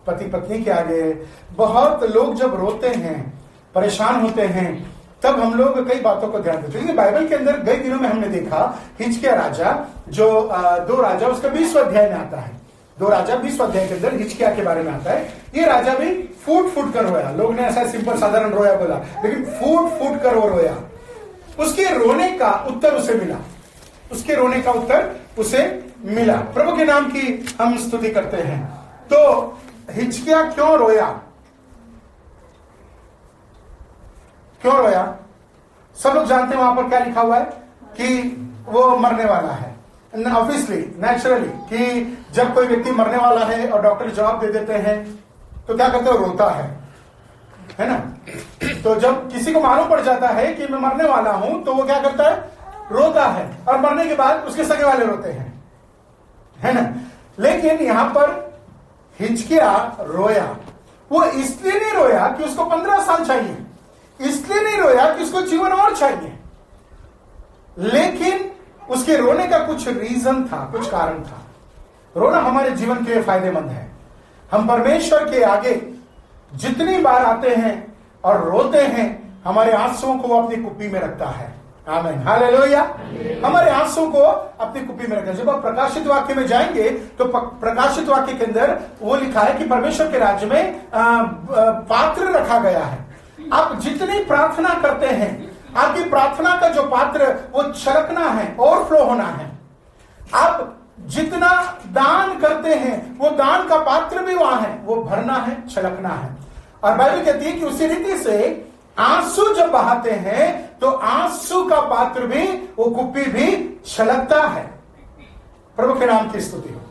पति पत्नी के आगे बहुत लोग जब रोते हैं, परेशान होते हैं, तब हम लोग कई बातों को ध्यान देते हैं। बाइबल के अंदर कई दिनों में हमने देखा हिजकिय्याह राजा, जो 2 राजा उसका 20वां अध्याय में आता है। 2 राजा 20वां अध्याय के अंदर हिजकिय्याह के बारे में आता है। ये राजा भी फूट फूट कर रोया। लोग ने ऐसा सिंपल साधारण रोया बोला, लेकिन फूट फूट कर वो रोया। उसके रोने का उत्तर उसे मिला, उसके रोने का उत्तर उसे मिला। प्रभु के नाम की हम स्तुति करते हैं। तो हिजकिय्याह क्यों रोया? क्यों रोया? सब लोग जानते हैं वहां पर क्या लिखा हुआ है कि वो मरने वाला है। ऑब्वियसली, नेचुरली, कि जब कोई व्यक्ति मरने वाला है और डॉक्टर जवाब दे देते हैं तो क्या करते हो? रोता है ना। तो जब किसी को मालूम पड़ जाता है कि मैं मरने वाला हूं तो वो क्या करता है? रोता है। और मरने के बाद उसके सगे वाले रोते हैं, है ना। लेकिन यहां पर हिजकिय्याह रोया। वो इसलिए नहीं रोया कि उसको 15 साल चाहिए, इसलिए नहीं रोया कि उसको जीवन और चाहिए, लेकिन उसके रोने का कुछ रीजन था, कुछ कारण था। रोना हमारे जीवन के लिए फायदेमंद है। हम परमेश्वर के आगे जितनी बार आते हैं और रोते हैं, हमारे आंसुओं को वो अपनी कुप्पी में रखता है। आमीन, हालेलुया। हमारे आंसुओं को अपनी कुप्पी में रखता है। जब आप प्रकाशित वाक्य में जाएंगे तो प्रकाशित वाक्य के अंदर वो लिखा है कि परमेश्वर के राज्य में पात्र रखा गया है। आप जितनी प्रार्थना करते हैं, आपकी प्रार्थना का जो पात्र वो छलकना है, ओवरफ्लो होना है। आप जितना दान करते हैं वो दान का पात्र भी वहां है, वो भरना है, छलकना है। और बाइबल कहती है कि उसी रीति से आंसू जब बहाते हैं तो आंसू का पात्र भी, वो कुप्पी भी छलकता है। प्रभु के नाम की स्तुति हो।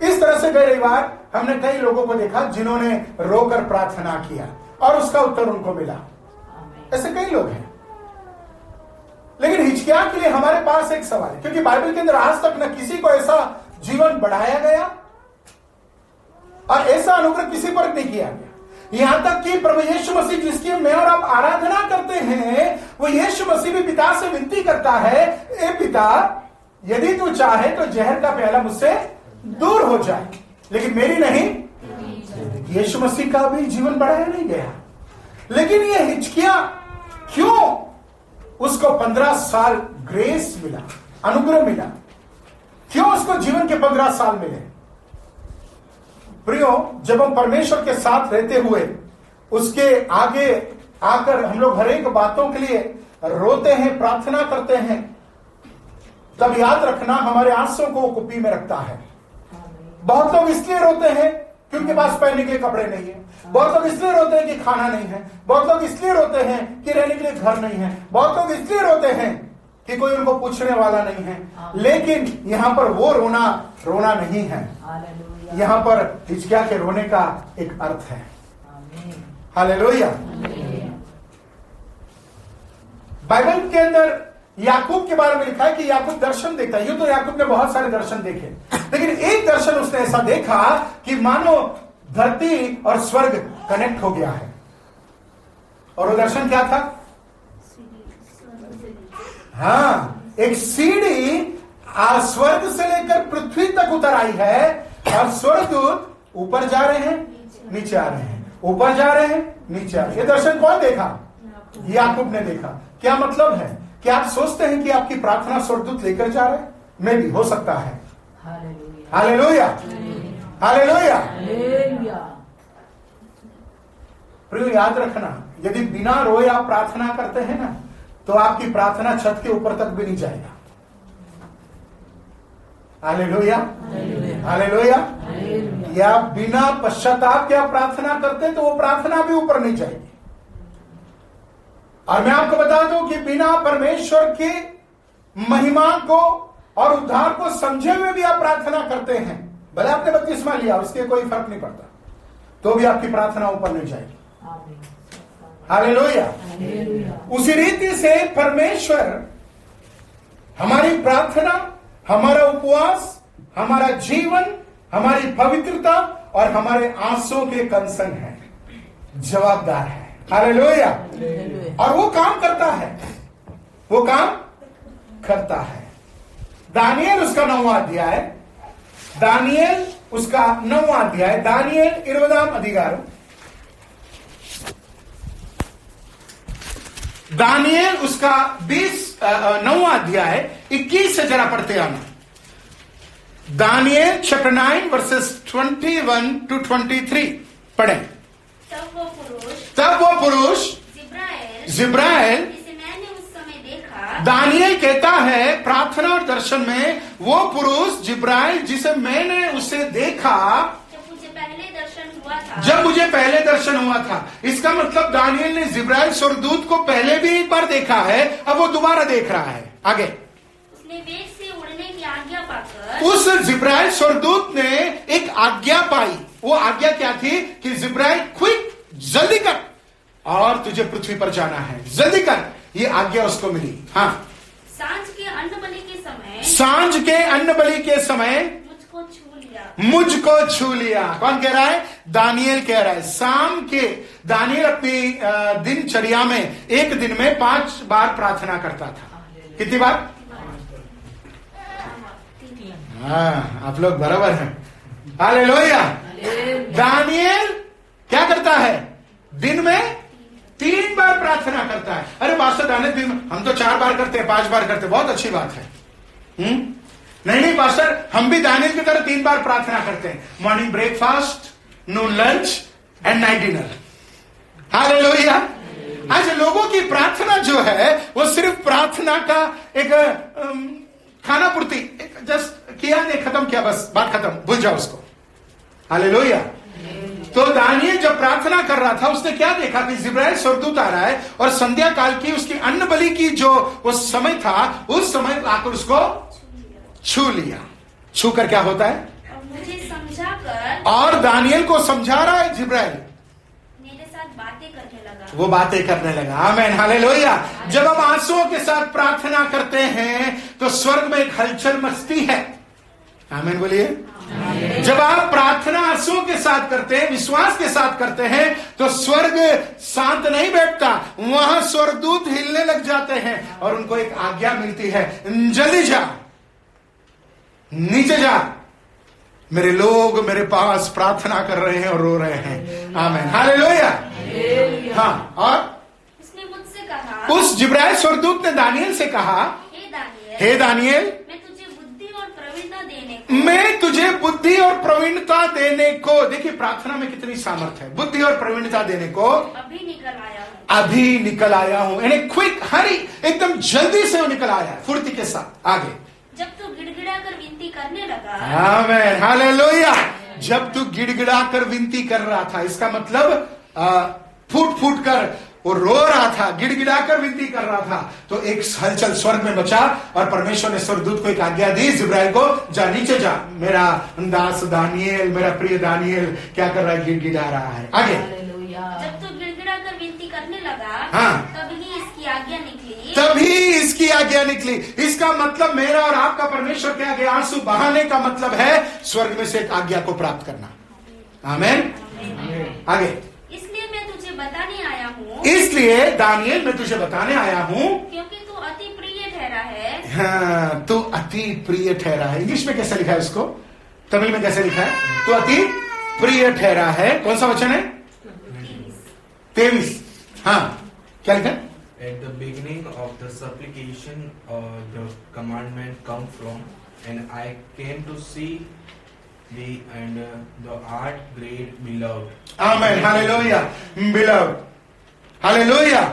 इस तरह से गए रविवार हमने कई लोगों को देखा जिन्होंने रोकर प्रार्थना किया और उसका उत्तर उनको मिला। ऐसे कई लोग हैं। लेकिन हिजकिय्याह के लिए हमारे पास एक सवाल है, क्योंकि बाइबल के अंदर आज तक न किसी को ऐसा जीवन बढ़ाया गया और ऐसा अनुग्रह किसी पर नहीं किया गया। यहां तक कि प्रभु यीशु मसीह जिसकी मैं और आप आराधना करते हैं, वो यीशु मसीह भी पिता से विनती करता है, ए पिता, यदि तू चाहे तो जहर का प्याला मुझसे दूर हो जाए, लेकिन मेरी नहीं। यीशु मसीह का भी जीवन बढ़ाया नहीं गया। लेकिन ये हिजकिय्याह क्यों उसको 15 साल ग्रेस मिला, अनुग्रह मिला? क्यों उसको जीवन के 15 साल मिले? प्रियो, जब हम परमेश्वर के साथ रहते हुए उसके आगे आकर हम लोग हर एक बातों के लिए रोते हैं, प्रार्थना करते हैं, तब याद रखना हमारे आंसुओं को कुप्पी में रखता है। बहुत लोग इसलिए रोते हैं कि उनके पास पहनने के लिए कपड़े नहीं है। बहुत लोग इसलिए रोते हैं कि खाना नहीं है। बहुत लोग इसलिए रोते हैं कि रहने के लिए घर नहीं है। बहुत लोग इसलिए रोते हैं कि कोई उनको पूछने वाला नहीं है। लेकिन यहां पर वो रोना नहीं है। यहां पर हिजकिय्याह के रोने का एक अर्थ है। हालेलुया। बाइबल के अंदर याकूब के बारे में लिखा है कि याकूब दर्शन देखता है। यूं तो याकूब ने बहुत सारे दर्शन देखे, लेकिन एक दर्शन उसने ऐसा देखा कि मानो धरती और स्वर्ग कनेक्ट हो गया है। और वो दर्शन क्या था? हाँ, एक सीढ़ी स्वर्ग से लेकर पृथ्वी तक उतर आई है और स्वर्गदूत ऊपर जा रहे हैं, नीचे आ रहे हैं, ऊपर जा रहे हैं, नीचे आ रहे हैं। ये दर्शन कौन देखा? याकूब ने देखा। क्या मतलब है? क्या आप सोचते हैं कि आपकी प्रार्थना स्वर्गदूत लेकर जा रहे हैं? मे भी हो सकता है। Hallelujah, hallelujah. प्रिय, याद रखना, यदि बिना रोए आप प्रार्थना करते हैं ना, तो आपकी प्रार्थना छत के ऊपर तक भी नहीं जाएगा। Hallelujah, hallelujah. या बिना पश्चाताप के आप प्रार्थना करते हैं तो वो प्रार्थना भी ऊपर नहीं जाएगी। और मैं आपको बता दूं कि बिना परमेश्वर की महिमा को और उद्धार को समझे हुए भी आप प्रार्थना करते हैं, भले आपने बपतिस्मा लिया, उसके कोई फर्क नहीं पड़ता, तो भी आपकी प्रार्थना ऊपर नहीं जाएगी। हालेलुया। उसी रीति से परमेश्वर हमारी प्रार्थना, हमारा उपवास, हमारा जीवन, हमारी पवित्रता और हमारे आंसुओं के कंसर्न है, जवाबदार है। हालेलुया। और वो काम करता है, वो काम करता है। दानियल उसका 9वां अध्याय, दानियल उसका 9वां अध्याय, दानियेल 20वां अधिकार, दानियेल उसका 9वां अध्याय 21 से जरा पढ़ते आना। दानियेल चैप्टर 9 वर्सेस 21 to 23 पढ़ें। तब वो पुरुष जिब्राइल, जिसे मैंने उस समय देखा, दानियेल कहता है प्रार्थना और दर्शन में, वो पुरुष जिब्राइल जिसे मैंने उसे देखा जब मुझे पहले दर्शन हुआ था। इसका मतलब दानियेल ने जिब्राइल स्वर्गदूत को पहले भी एक बार देखा है, अब वो दोबारा देख रहा है। आगे, उसने वेग से उड़ने की आज्ञा पाकर, उस जिब्राइल स्वर्गदूत ने एक आज्ञा पाई। वो आज्ञा क्या थी कि जिब्राइल क्विक, जल्दी कर और तुझे पृथ्वी पर जाना है, जल्दी कर, ये आज्ञा उसको मिली। हाँ, सांझ के अन्न बलि के समय मुझको छू लिया। कौन कह रहा है? दानियेल कह रहा है। शाम के दानियेल अपनी दिनचर्या में एक दिन में 5 बार प्रार्थना करता था। कितनी बार? हाँ, आप लोग बराबर हैं। हालेलुया। दानियेल क्या करता है? दिन में 3 बार प्रार्थना करता है। अरे पास्टर दानियेल दिन में, हम तो 4 बार करते हैं, 5 बार करते हैं, बहुत अच्छी बात है। नहीं पास्टर, हम भी दानियेल की तरह 3 बार प्रार्थना करते हैं, morning breakfast, Noon lunch and night dinner. Hallelujah. आज लोगों की प्रार्थना जो है वो सिर्फ प्रार्थना का एक खाना पूर्ति, जस्ट किया नहीं, खत्म किया, बस बात खत्म, भूल जाओ उसको। हालेलुया। तो दानियेल जब प्रार्थना कर रहा था, उसने क्या देखा कि जिब्राइल स्वर्गदूत आ रहा है और संध्या काल की उसकी अन्न बलि की जो वो समय था, उस समय आकर उसको छू लिया। छू कर क्या होता है? मुझे समझाकर, और दानियेल को समझा रहा है जिब्राइल, मेरे साथ बातें करने लगा। वो बातें करने लगा। आमीन, हालेलुया। जब हम आंसुओं के साथ प्रार्थना करते हैं तो स्वर्ग में एक हलचल मचती है। आमीन बोलिए। जब आप प्रार्थना आंसुओं के साथ करते हैं, विश्वास के साथ करते हैं, तो स्वर्ग शांत नहीं बैठता, वहां स्वर्गदूत हिलने लग जाते हैं और उनको एक आज्ञा मिलती है, जल्दी जा, नीचे जा, मेरे लोग मेरे पास प्रार्थना कर रहे हैं और रो रहे हैं। आमीन, हालेलुया। हाँ, और उसने मुझसे कहा, उस जिब्राइल स्वर्गदूत ने दानियेल से कहा, हे दानियेल, मैं तुझे बुद्धि और प्रवीणता देने को, देखिए प्रार्थना में कितनी सामर्थ्य है, बुद्धि और प्रवीणता देने को अभी निकल आया हूं। यानी क्विक, हरी, एकदम जल्दी से वो निकल आया है, फुर्ती के साथ। आगे, जब तू गिड़गिड़ाकर विनती करने लगा, आमीन, हालेलुया। जब तू गिड़गिड़ाकर विनती कर रहा था, इसका मतलब फूट फूट कर वो रो रहा था, गिड़गिड़ाकर विनती कर रहा था, तो एक हलचल स्वर्ग में बचा और परमेश्वर ने स्वर्गदूत को एक आज्ञा दी, जिब्राइल को, जा नीचे जा, मेरा दास दानियेल, मेरा प्रिय दानियेल क्या कर रहा है? गिड़गिड़ा रहा है। आगे, जब तू गिड़गिड़ाकर विनती करने लगा, हाँ, तभी इसकी आज्ञा निकली। इसका मतलब मेरा और आपका परमेश्वर के आगे आंसू बहाने का मतलब है स्वर्ग में से एक आज्ञा को प्राप्त करना। आमीन। आगे, इसलिए मैं तुझे बताने आया हूँ, इसलिए दानियेल मैं तुझे बताने आया हूँ, क्योंकि तू अति प्रिय ठहरा है। हाँ, तू अति प्रिय ठहरा है। इंग्लिश में कैसे लिखा है उसको? तमिल में कैसे लिखा है? तू अति प्रिय ठहरा है। कौन सा वचन है? 23। हाँ, क्या लिखा है? At the beginning of the supplication, the commandment come from, and I came to see thee, and thou art great beloved. Amen. Hallelujah. Beloved. Hallelujah.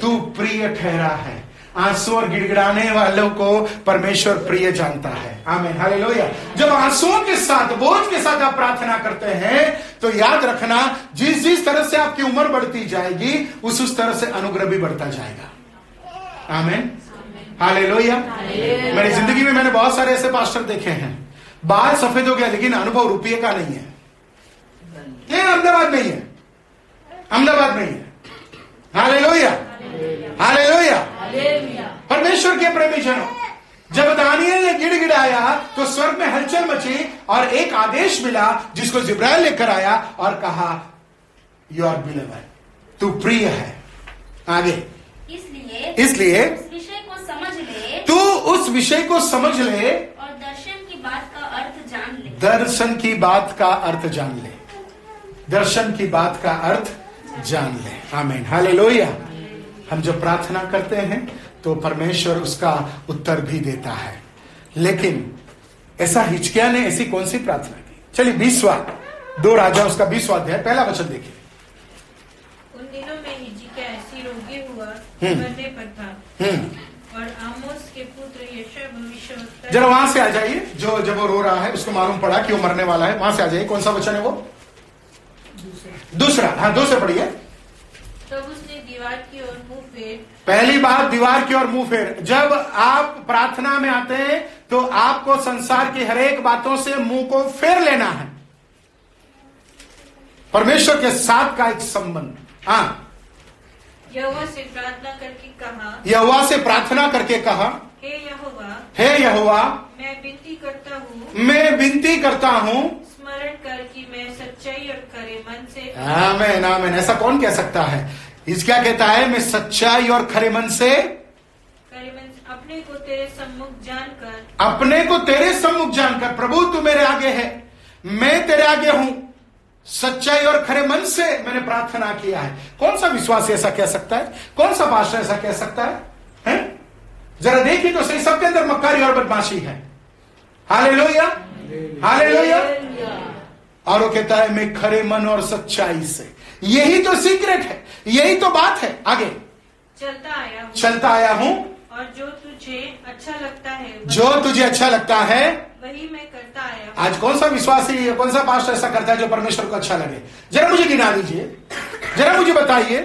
तू प्रिय ठहरा है। आंसू और गिड़गिड़ाने वालों को परमेश्वर प्रिय जानता है। आमीन, हालेलुया। जब आंसुओं के साथ, बोझ के साथ आप प्रार्थना करते हैं तो याद रखना, जिस तरह से आपकी उम्र बढ़ती जाएगी उस तरह से अनुग्रह भी बढ़ता जाएगा। आमीन, हालेलुया। मेरी जिंदगी में मैंने बहुत सारे ऐसे पास्टर देखे हैं, बाल सफेद हो गया लेकिन अनुभव रुपये का नहीं है। ये अहमदाबाद नहीं है, अहमदाबाद नहीं है। Hallelujah, hallelujah. परमेश्वर के प्रेमी जनों, जब दानियेल ने गिड़गिड़ाया तो स्वर्ग में हलचल मची और एक आदेश मिला जिसको जिब्राइल लेकर आया और कहा, यू आर बिलीवर, तू प्रिय है। आगे, इसलिए उस विषय को समझ ले, तू उस विषय को समझ ले और दर्शन की बात का अर्थ जान ले। दर्शन की बात का अर्थ जान ले, दर्शन की बात का अर्थ जान ले। आमीन, हालेलुया। हम जब प्रार्थना करते हैं तो परमेश्वर उसका उत्तर भी देता है। लेकिन ऐसा हिजकिय्याह ने ऐसी कौन सी प्रार्थना की? चलिए 20वां 2 राजा उसका 20वां अध्याय पहला वचन देखिए। उन दिनों में हिजकिय्याह ऐसी रोगी हुआ मरने पर था और आमोस के पुत्र यशायाह भविष्यवक्ता। जरा वहां से आ जाइए, जो जब वो रो रहा है उसको मालूम पड़ा कि वो मरने वाला है। वहां से आ जाइए, कौन सा वचन है वो? दूसरा। हाँ, 2 से पढ़िए। तब उसने दीवार की ओर मुंह फेर। पहली बात, दीवार की ओर मुंह फेर। जब आप प्रार्थना में आते हैं तो आपको संसार की हर एक बातों से मुंह को फेर लेना है। परमेश्वर के साथ का एक संबंध। हाँ, यहोवा से प्रार्थना करके कहा, यहोवा से प्रार्थना करके कहा, हे यहोवा, हे यहोवा, मैं विनती करता हूँ, मैं विनती करता हूँ, स्मरण कर कि मैं सच्चाई और खरे मन से। आमीन, आमीन। ऐसा कौन कह सकता है? इसका कहता है, मैं सच्चाई और खरे मन से अपने को तेरे सम्मुख जानकर, अपने को तेरे सम्मुख जानकर, प्रभु तू मेरे आगे है, मैं तेरे आगे हूं, सच्चाई और खरे मन से मैंने प्रार्थना किया है। कौन सा विश्वासी ऐसा कह सकता है? कौन सा पास्टर ऐसा कह सकता है, हैं? जरा देखिए तो सही, सबके अंदर मक्कारी और बदमाशी है। Hallelujah, hallelujah. और वो कहता है, मैं खरे मन और सच्चाई से। यही तो सीक्रेट है, यही तो बात है। आगे, चलता आया हूं और जो तुझे अच्छा लगता है, जो तुझे अच्छा लगता है वही मैं करता आया हूं। आज कौन सा विश्वासी, कौन सा पास्टर ऐसा करता है जो परमेश्वर को अच्छा लगे? जरा मुझे गिना दीजिए, जरा मुझे बताइए।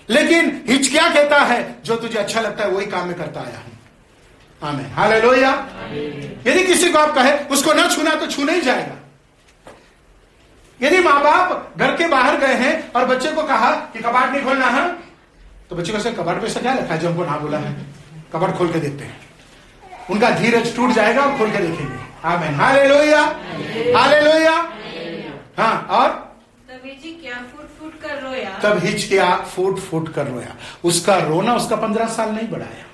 लेकिन हिजकिय्याह कहता है, जो तुझे अच्छा लगता है वही काम में करता आया हूं। आमीन, हालेलुया। यदि किसी को आप कहे उसको ना छूना तो छूने ही जाएगा। यदि माँ बाप घर के बाहर गए हैं और बच्चे को कहा कि कबाड़ नहीं खोलना है, तो बच्चे को से कबाड़ पे से क्या लिखा है जो हमको ना बोला है? कबाड़ खोल के देखते हैं, उनका धीरज टूट जाएगा और खोल के देखेंगे। आमीन, हालेलुया, हालेलुया। हाँ, और तब हिजकिय्याह फूट फूट कर रोया। तब हिजकिय्याह फूट फूट कर रोया। उसका रोना उसका 15 साल नहीं बढ़ाया,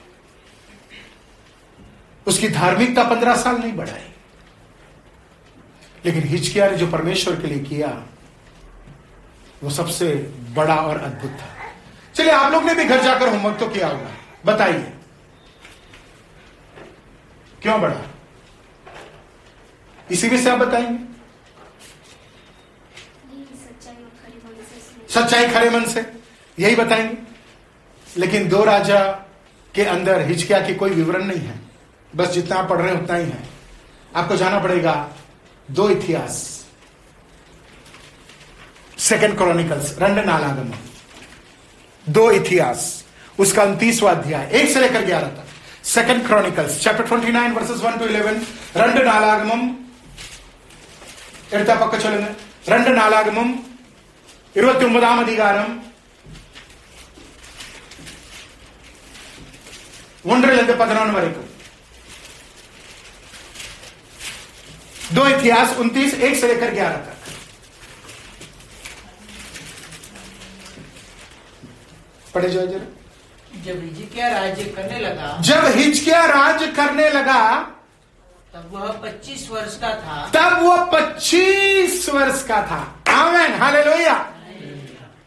उसकी धार्मिकता 15 साल नहीं बढ़ाई। लेकिन हिजकिय्याह ने जो परमेश्वर के लिए किया वो सबसे बड़ा और अद्भुत था। चलिए, आप लोग ने भी घर जाकर होमवर्क तो किया होगा, बताइए क्यों बढ़ा? इसी में से आप बताएंगे। सच्चाई खरे मन से, यही बताएंगे। लेकिन 2 राजा के अंदर हिजकिय्याह की कोई विवरण नहीं है, बस जितना आप पढ़ रहे हैं उतना ही है। आपको जाना पड़ेगा 2 इतिहास, 2 क्रॉनिकल्स, 2 नालागमन, 2 इतिहास, उसका 29वां अध्याय 1 से लेकर 11 तक। 2 Chronicles chapter 29 verses 1 to 11. 2 நாளாகமம் எடுத்தா பக்கம் சொல்லுங்க. 2 நாளாகமம் 29ஆம் அதிகாரம் 1 से 11 வரைக்கும். 2 इतिहास 29 1 से लेकर 11 तक. पढ़े जाओ जरा. जब हिजकिय्याह राज्य करने लगा, जब हिजकिय्याह राज्य करने लगा, तब वह 25 वर्ष का था. तब वह 25 वर्ष का था. आमेन, हालेलुया.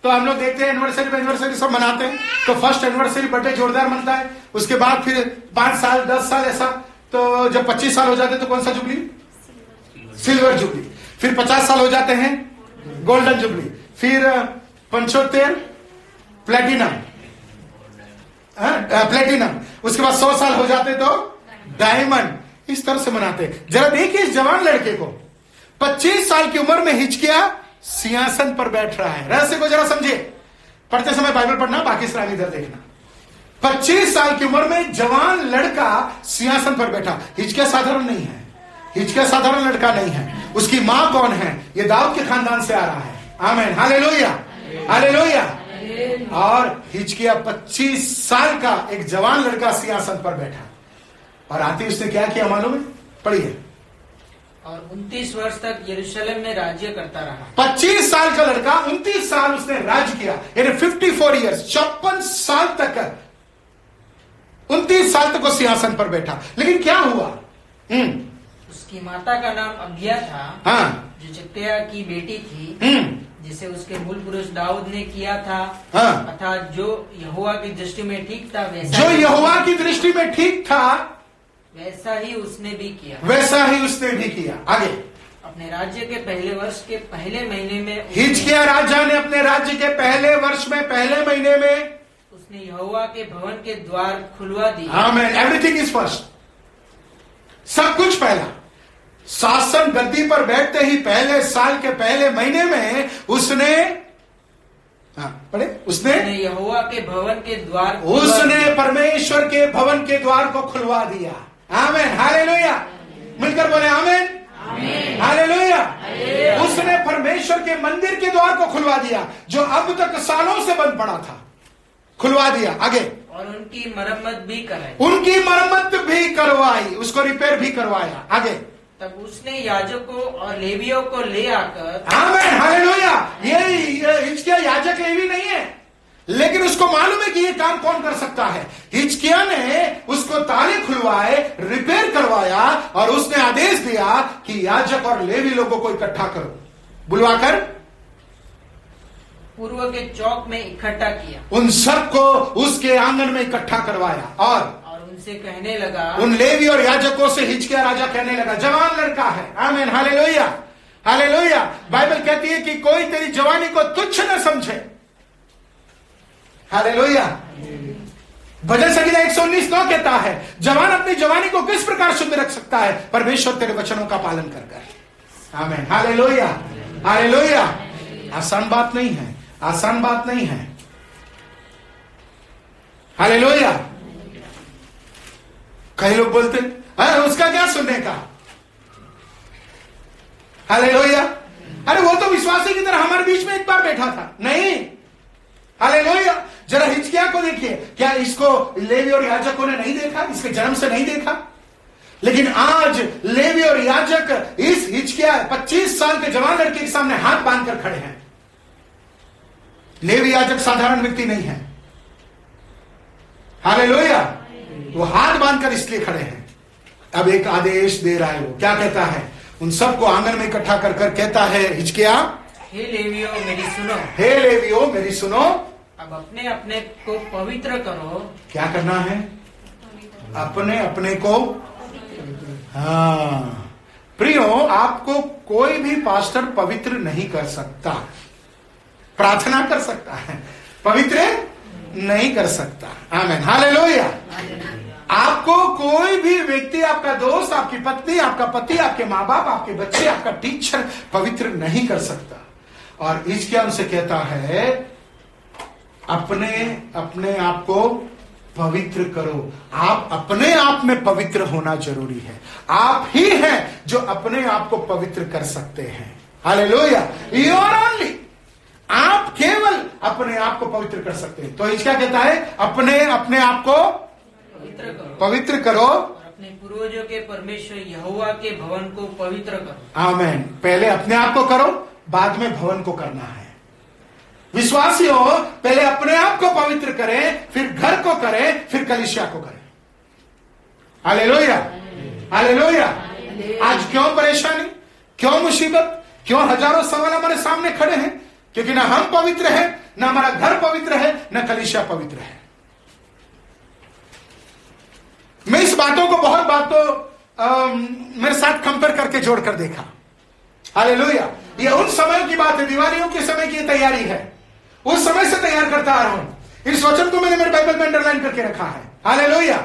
तो हम लोग देखते हैं एनिवर्सरी सब मनाते हैं. तो फर्स्ट एनिवर्सरी बर्थडे जोरदार मनता है. उसके बाद फिर 5 साल 10 साल ऐसा. तो जब 25 साल हो जाते तो कौन सा जुबली? Silver jubilee. फिर 50 साल हो जाते हैं गोल्डन जुबली. फिर 75 प्लेटिनम. प्लेटिनम. उसके बाद 100 साल हो जाते तो डायमंड. इस तरह से मनाते. जरा देखिए इस जवान लड़के को 25 साल की उम्र में हिजकिय्याह सिंहासन पर बैठ रहा है. रहस्य को जरा समझिए. पढ़ते समय बाइबल पढ़ना, बाकी स्लाइड इधर देखना. 25 साल की उम्र में जवान लड़का सिंहासन पर बैठा. हिजकिय्याह साधारण नहीं है. हिजकिय्याह साधारण लड़का नहीं है. उसकी मां कौन है? ये दाऊद के खानदान से आ रहा है. आमीन, हालेलुया, हालेलुया. और हिजकिय्याह 25 साल का एक जवान लड़का सिंहासन पर बैठा. और आते उसने क्या किया मालूम है? पढ़िए. और 29 वर्ष तक यरूशलेम में राज्य करता रहा. 25 साल का लड़का 29 साल उसने राज किया. यानी 54 ईयर्स, 56 साल तक, 29 साल तक वो सिंहासन पर बैठा. लेकिन क्या हुआ? उसकी उसकी माता का नाम अबिया था, हाँ, जो जक्रिया की बेटी थी, जिसे उसके मूल पुरुष दाऊद ने किया था। हाँ, अर्थात जो यहोवा की दृष्टि में ठीक था जो यहोवा की दृष्टि में ठीक था वैसा ही उसने भी किया। वैसा ही उसने भी किया। आगे, अपने राज्य के पहले वर्ष के पहले महीने में हिजकिया राजा ने अपने राज्य के पहले वर्ष में पहले महीने में उसने यहोवा के भवन के द्वार खुलवा दिए। आमीन। एवरीथिंग इज फर्स्ट, सब कुछ पहला। शासन गद्दी पर बैठते ही पहले साल के पहले महीने में उसने उसने यहोवा के भवन के द्वार उसने परमेश्वर के भवन के द्वार को खुलवा दिया। आमीन, हालेलुया। मिलकर बोले आमीन, हालेलुया। उसने परमेश्वर के मंदिर के द्वार को खुलवा दिया, जो अब तक सालों से बंद पड़ा था, खुलवा दिया। आगे, और उनकी मरम्मत भी कराई। उनकी मरम्मत भी करवाई, उसको रिपेयर भी करवाया। आगे, तब उसने याजकों और लेवियों को ले आकर, आमीन, हालेलुया। ये हिजकिया याजक लेवी नहीं है, लेकिन उसको मालूम है कि ये काम कौन कर सकता है। हिजकिया ने उसको ताले खुलवाए, रिपेयर करवाया, और उसने आदेश दिया कि याजक और लेवी लोगों को इकट्ठा करो, बुलवाकर पूर्व के चौक में इकट्ठा किया। उन सबको उसके आंगन में इकट्ठा करवाया, और उनसे कहने लगा, उन लेवी और याजकों से हिजकिया राजा कहने लगा, जवान लड़का है, आमीन, हालेलुया, हालेलुया। बाइबल कहती है कि कोई तेरी जवानी को तुच्छ न समझे, हालेलुया। भजन संहिता 119:9 कहता है, जवान अपनी जवानी को किस प्रकार शुद्ध रख सकता है? परमेश्वर तेरे वचनों का पालन कर। आमीन, हालेलुया, हालेलुया। आसान बात नहीं है, आसान बात नहीं है, हालेलुया। कई लोग बोलते उसका क्या सुनने का, हालेलुया। अरे वो तो विश्वासी की तरह हमारे बीच में एक बार बैठा था, नहीं, हालेलुया। जरा हिजकिया को देखिए, क्या इसको लेवी और याजकों ने नहीं देखा, इसके जन्म से नहीं देखा? लेकिन आज लेवी और याजक इस हिजकिया 25 साल के जवान लड़के के सामने हाथ बांधकर खड़े हैं। लेवी याजक साधारण व्यक्ति नहीं है, हालेलुया। वो हाथ बांधकर इसलिए खड़े हैं। अब एक आदेश दे रहा है, वो क्या कहता है? उन सबको आंगन में इकट्ठा कर कर कहता है हिजकिया, हे लेवियों मेरी सुनो, हे लेवियों मेरी सुनो, अब अपने अपने को पवित्र करो। क्या करना है? अपने अपने को, हाँ प्रियो, आपको कोई भी पास्टर पवित्र नहीं कर सकता। प्रार्थना कर सकता है, पवित्र नहीं कर सकता। आमीन, हालेलुया। आपको कोई भी व्यक्ति, आपका दोस्त, आपकी पत्नी, आपका पति, आपके माँ बाप, आपके बच्चे, आपका टीचर पवित्र नहीं कर सकता। और इसके उनसे कहता है, अपने अपने आप को पवित्र करो। आप अपने आप में पवित्र होना जरूरी है। आप ही हैं जो अपने आप को पवित्र कर सकते हैं। Hallelujah, you are only. आप केवल अपने आप को पवित्र कर सकते हैं। तो इसका कहता है, अपने अपने आप को पवित्र करो, अपने पूर्वजों के परमेश्वर यहोवा के भवन को पवित्र करो। आमीन। पहले अपने आप को करो, बाद में भवन को करना है। विश्वासियों, पहले अपने आप को पवित्र करें, फिर घर को करें, फिर कलीसिया को करें। Hallelujah, hallelujah. आज क्यों परेशानी, क्यों मुसीबत, क्यों हजारों सवाल हमारे सामने खड़े हैं? क्योंकि ना हम पवित्र हैं, ना हमारा घर पवित्र है, ना कलीसिया पवित्र है। मैं इस बातों को बहुत बातों मेरे साथ कंपेयर करके जोड़कर देखा। हालेलुया। ये उन समय की बात है, दिवालियों के समय की तैयारी है, उस समय से तैयार करता आ रहा हूं। इस वचन को मैंने मेरे बाइबल में अंडरलाइन करके रखा है। हालेलुया।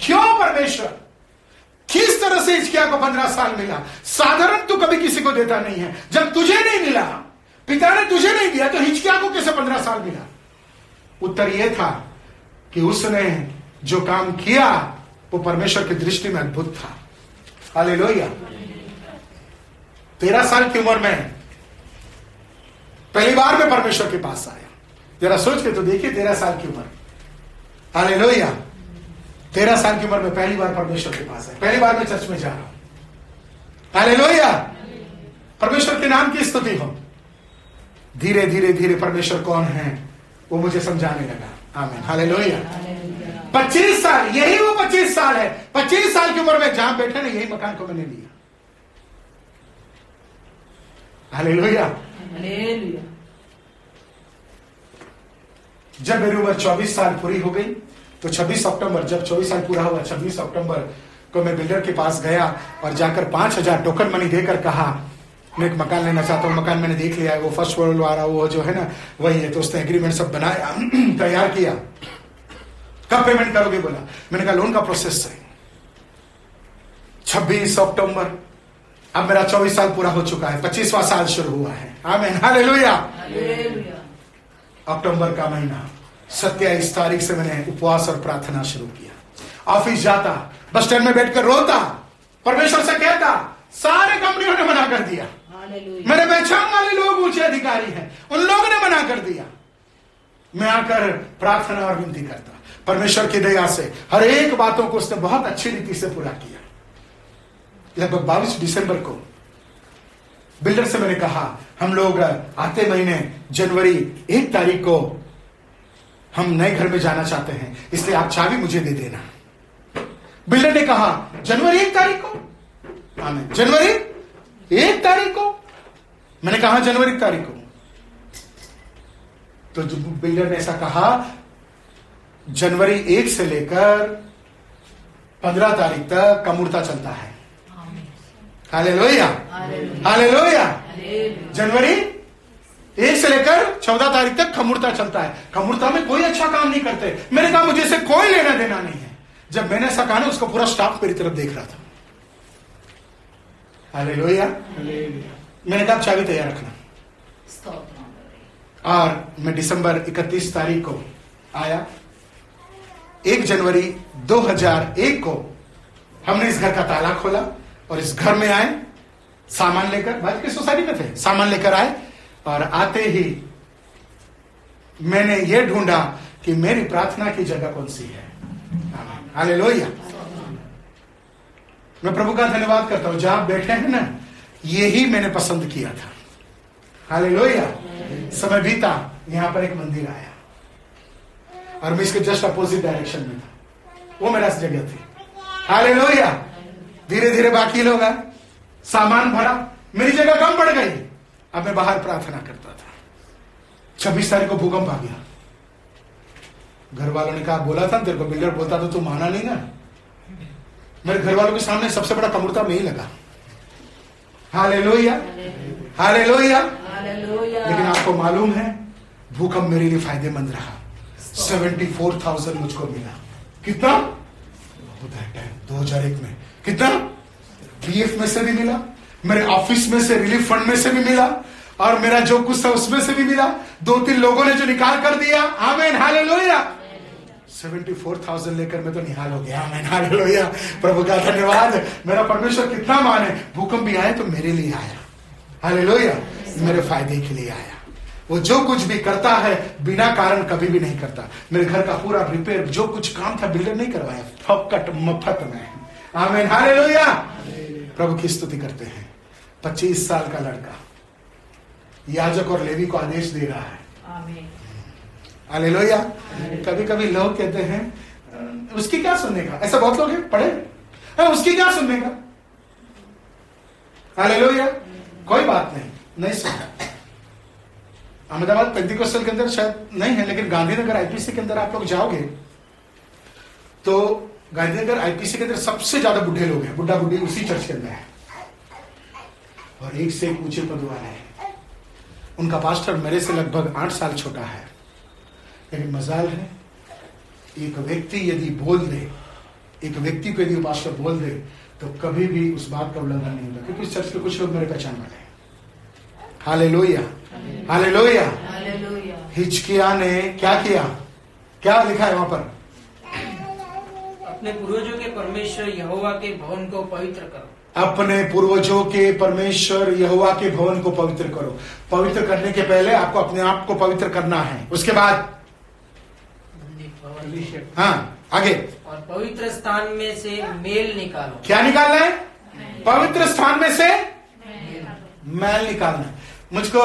क्यों परमेश्वर किस तरह से हिजकिया को 15 साल मिला? साधारण तू कभी किसी को देता नहीं है। जब तुझे नहीं मिला, पिता ने तुझे नहीं दिया, तो हिजकिया को कैसे 15 साल मिला? उत्तर यह था कि उसने जो काम किया वो परमेश्वर की दृष्टि में अद्भुत था। हालेलुया। 13 साल की उम्र में पहली बार मैं परमेश्वर के पास आया। जरा सोच के तो देखिए, 13 साल की उम्र, हालेलुया। 13 साल की उम्र में पहली बार परमेश्वर के पास आया, पहली बार मैं चर्च में जा रहा हूं। हालेलुया। परमेश्वर के नाम की स्तुति हो। धीरे धीरे धीरे परमेश्वर कौन है वो मुझे समझाने लगा। आमीन, हालेलुया। 25 साल, यही वो 25 साल है। 25 साल की उम्र में जहां बैठे ना, यही मकान को मैंने लिया। हालेलुया। हालेलुया। जब मेरी उम्र 24 साल पूरी हो गई तो 26 अक्टूबर, जब 24 साल पूरा हुआ 26 अक्टूबर को मैं बिल्डर के पास गया और जाकर 5,000 टोकन मनी देकर कहा मैं एक मकान लेना चाहता हूँ। मकान मैंने देख लिया है, वो फर्स्ट वर्ल्ड वाला वो जो है ना वही है। तो उसने एग्रीमेंट सब बनाया, तैयार किया। कब पेमेंट करोगे बोला। मैंने कहा लोन का प्रोसेस है। 26 अक्टूबर, अब मेरा 24 साल पूरा हो चुका है, 25वां साल शुरू हुआ है। आमीन, हालेलुया। अक्टूबर का महीना 27 तारीख से मैंने उपवास और प्रार्थना शुरू किया। ऑफिस जाता, बस स्टैंड में बैठकर रोता, परमेश्वर से कहता, सारे कंपनियों ने मना कर दिया, मेरे पहचान वाले लोग ऊंचे अधिकारी हैं, उन लोगों ने मना कर दिया। मैं आकर प्रार्थना और विनती करता। परमेश्वर की दया से हर एक बातों को उसने बहुत अच्छी रीति से पूरा किया। लगभग 22 दिसंबर को बिल्डर से मैंने कहा हम लोग आते महीने जनवरी 1 तारीख को हम नए घर में जाना चाहते हैं, इसलिए आप चाबी मुझे दे देना। बिल्डर ने कहा जनवरी 1 तारीख को? आमीन, जनवरी 1 तारीख को? मैंने कहा जनवरी 1 तारीख को। तो बिल्डर ने ऐसा कहा जनवरी 1 से लेकर 15 तारीख तक कमूर्ता चलता है। Hallelujah, hallelujah. जनवरी 1 से लेकर 14 तारीख तक खमुरता चलता है। खमुरता में कोई अच्छा काम नहीं करते। मैंने कहा मुझे से कोई लेना देना नहीं है। जब मैंने ऐसा कहा ना, उसका पूरा स्टाफ मेरी तरफ देख रहा था। हालेलुया। मैंने कहा चाबी तैयार रखना। और मैं दिसंबर 31 तारीख को आया। 1 जनवरी 2001 को हमने इस घर का ताला खोला और इस घर में आए, सामान लेकर, बाद की सोसाइटी में थे, सामान लेकर आए। और आते ही मैंने ये ढूंढा कि मेरी प्रार्थना की जगह कौन सी है। हालेलुया। मैं प्रभु का धन्यवाद करता हूं, जहां बैठे हैं ना, यही मैंने पसंद किया था। हालेलुया। समय बीता, यहां पर एक मंदिर आया और मैं इसके जस्ट अपोजिट डायरेक्शन में था। वो मेरा जगह थी। हालेलुया। धीरे धीरे बाकी लोग आए, सामान भरा, मेरी जगह कम पड़ गई। अब मैं बाहर प्रार्थना करता था। 26 तारीख को भूकंप आ गया। घर वालों ने कहा बोला था तेरे को, बिल्डर बोलता तो तू माना नहीं ना। मेरे घर वालों के सामने सबसे बड़ा कमूर्ता में ही लगा। Hallelujah, hallelujah. लेकिन आपको मालूम है भूकंप मेरे लिए फायदेमंद रहा। 74,000 मुझको मिला। कितना? 2001 में कितना? पीएफ में से भी मिला, मेरे ऑफिस में से, रिलीफ फंड में से भी मिला, और मेरा जो कुछ था उसमें से भी मिला। 2-3 लोगों ने जो निकाल कर दिया। आमीन, हालेलुया। 74,000 लेकर मैं तो निहाल हो गया। आमीन, हालेलुया। प्रभु का धन्यवाद। मेरा परमेश्वर कितना मान है। भूकंप भी आया तो मेरे लिए आया। हालेलुया। मेरे फायदे के लिए आया। वो जो कुछ भी करता है बिना कारण कभी भी नहीं करता। मेरे घर का पूरा रिपेयर, जो कुछ काम था बिल्डर नहीं करवाया, फकट मफत में। आमीन, हालेलुया। प्रभु की स्तुति करते हैं। 25 साल का लड़का याजक और लेवी को आदेश दे रहा है। आमीन, हालेलुया। कभी कभी लोग कहते हैं उसकी क्या सुनने का, ऐसा बहुत लोग हैं पढ़े, उसकी क्या सुनने का। हालेलुया। कोई बात नहीं, नहीं सुनता। अहमदाबाद पेंटिकोस्टल के अंदर शायद नहीं है, लेकिन गांधीनगर आईपीसी के अंदर आप लोग जाओगे तो गांधीनगर आईपीसी के अंदर सबसे ज्यादा बुढ़े लोग हैं। बुढ़ा बुढ़ी उसी चर्च के अंदर है और एक से एक ऊंचे पद वाले हैं। उनका पास्टर मेरे से लगभग 8 साल छोटा है, लेकिन मजाल है एक व्यक्ति यदि बोल दे, एक व्यक्ति को यदि पास्टर बोल दे तो कभी भी उस बात का उल्लंघन नहीं होता, क्योंकि उस चर्च के कुछ लोग मेरे पहचान वाले हैं। Hallelujah, hallelujah. हिजकिय्याह ने क्या किया, क्या लिखा है वहां पर? अपने पूर्वजों के परमेश्वर यहोवा के भवन को पवित्र करो। अपने पूर्वजों के परमेश्वर यहोवा के भवन को पवित्र करो। पवित्र करने के पहले आपको अपने आप को पवित्र करना है। उसके बाद हाँ आगे, और पवित्र स्थान में से मेल निकालो। क्या निकालना है? पवित्र स्थान में से मैल निकालना है। मुझको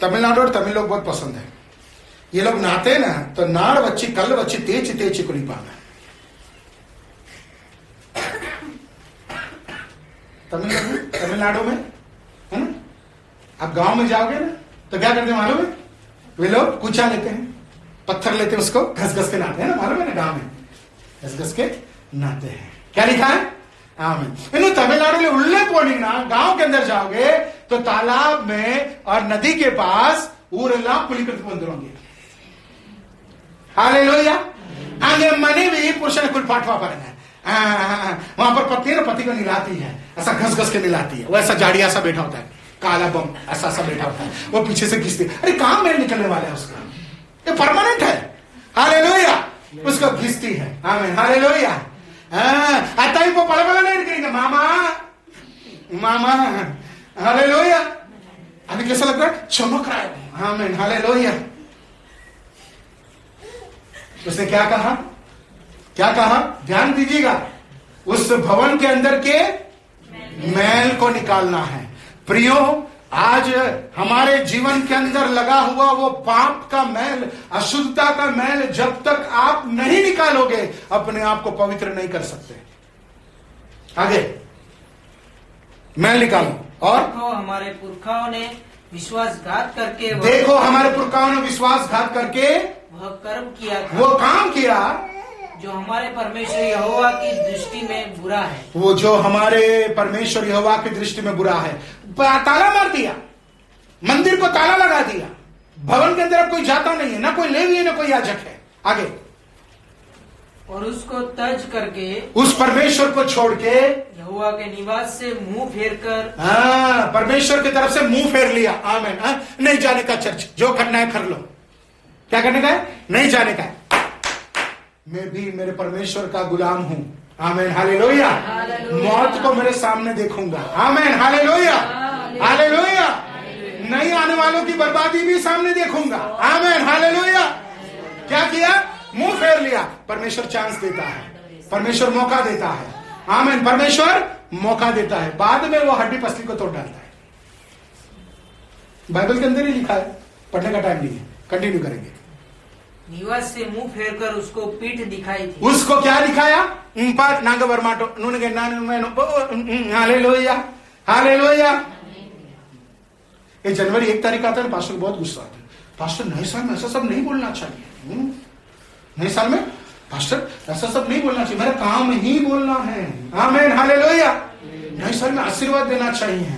तमिलनाडु और तमिल लोग बहुत पसंद है। ये लोग नहाते ना तो नाड़ बच्ची कल बच्ची तेज तेज को नहीं पाना। तमिलनाडु में है ना, आप गांव में जाओगे ना तो क्या करते हैं मालूम है? वे लोग कूचा लेते हैं, पत्थर लेते हैं, उसको घस घस के नहाते हैं ना, मालूम है ना? गांव में घस घस के नहाते हैं। क्या लिखा है? आमीन। इन्हों तमिलनाडु में उल्ले पोड़ीना गांव के अंदर जाओगे तो तालाब में और नदी के पास ऊरेला पुलिकट बंदरोगे। हालेलुया। आगे मने भी पुरुष ने कुल पाठवा पर है, वहां पर पत्नी ना पति को निलाती है, ऐसा घस घस के निलाती है। वो ऐसा जाड़िया सा बैठा होता है, काला बम ऐसा सा बैठा होता है, वो पीछे से घिसती है। अरे कहां मेल निकलने वाला है उसका? ये परमानेंट है। हालेलुया। उसको घिसती है। आमीन। हालेलुया। आता ही वो पला पला नहीं करेंगे मामा मामा। हालेलुया। अभी कैसा लग रहा है? चमक रहा है। आमीन। हालेलुया। उसने क्या कहा? क्या कहा? ध्यान दीजिएगा, उस भवन के अंदर के मैल को निकालना है। प्रियो, आज हमारे जीवन के अंदर लगा हुआ वो पाप का मैल, अशुद्धता का मैल जब तक आप नहीं निकालोगे अपने आप को पवित्र नहीं कर सकते। आगे मैल निकालो। और देखो हमारे पुरखाओं ने विश्वासघात करके देखो हमारे पुरखाओं ने विश्वासघात करके वह कर्म किया था, वो काम किया जो हमारे परमेश्वर यहोवा की दृष्टि में बुरा है। वो जो हमारे परमेश्वर यहोवा की दृष्टि में बुरा है। ताला मार दिया, मंदिर को ताला लगा दिया, भवन के अंदर अब कोई जाता नहीं है, ना कोई लेवी है ना कोई याजक है। आगे और उसको तज करके उस परमेश्वर को छोड़ के यहोवा के निवास से मुंह फेर कर परमेश्वर की तरफ से मुंह फेर लिया। आमीन। नहीं जाने का चर्च, जो करना है कर लो। क्या करने का है? नहीं जाने का है। मैं भी मेरे परमेश्वर का गुलाम हूं। आमीन। हालेलुया। मौत को मेरे सामने देखूंगा। आमीन। हालेलुया। हालेलुया। नहीं आने वालों की बर्बादी भी सामने देखूंगा। आमीन। हालेलुया। क्या किया? मुंह फेर लिया। परमेश्वर चांस देता है, परमेश्वर मौका देता है। आमीन। परमेश्वर मौका देता है, बाद में वो हड्डी पसली को तोड़ डालता है। बाइबल के अंदर ही लिखा है, पढ़ने का टाइम नहीं है, कंटिन्यू करेंगे। निवास से मुंह फेर कर उसको पीठ दिखाई थी। उसको क्या दिखाया? नांग वर्माटो हालेलुया। हालेलुया। ये जनवरी 1 तारीख आता है, पास्टर को बहुत गुस्सा आता है। पास्टर नए साल में ऐसा सब नहीं बोलना चाहिए। नए साल में पास्टर ऐसा सब नहीं बोलना चाहिए, मेरा काम ही बोलना है। आमीन। हालेलुया। नए साल में आशीर्वाद देना चाहिए।